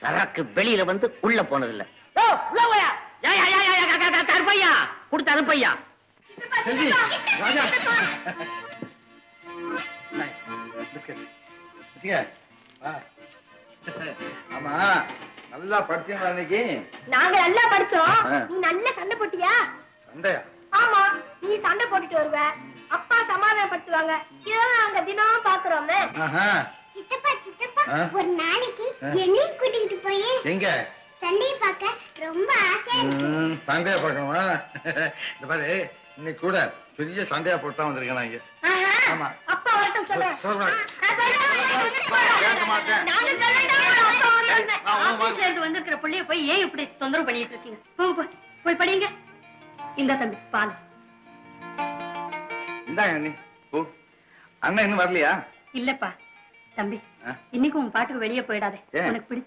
சரக்கு வெளியில வந்து உள்ள போனதில்ல. கருப்பையா கொடுத்த அனுப்பையா. ஆமா, நல்லா படிச்சீங்களா இன்னைக்கு? நாங்க நல்லா படிச்சோம். நீ நல்ல சண்டை போட்டியா? சண்டையா? ஆமா, நீ சண்டை போட்டுட்டு வருவ, அப்பா சமாதானப்படுத்துவாங்க. இதெல்லாம் நாங்க தினம் பாக்குறோமே. சித்தப்பா சித்தப்பா, ஒரு நாளைக்கு என்னையும் கூட்டிட்டு போய் எங்க சண்டையை பார்க்க ரொம்ப ஆசையா இருக்கு. சண்டையா பார்க்கணுமா? இந்த பாரு, இன்னைக்கு கூட பெரிய சண்டையா போட்டு வந்திருக்கேன் நான் இங்க. ஆமா. அப்பா வரட்டும் சொல்றேன். வந்திருக்கிற பிள்ளைய போய் ஏன் இப்படி தொந்தரவு பண்ணிட்டு இருக்கீங்க? போய் படிங்க. இந்த தம்பி பால். இந்தாங்க அண்ணி. ஓ, அண்ணன் இன்னும் வரலையா? இல்லப்பா தம்பி, இன்னைக்கு உன் பாட்டுக்கு வெளியே போயிடாதே. உனக்கு பிடிச்ச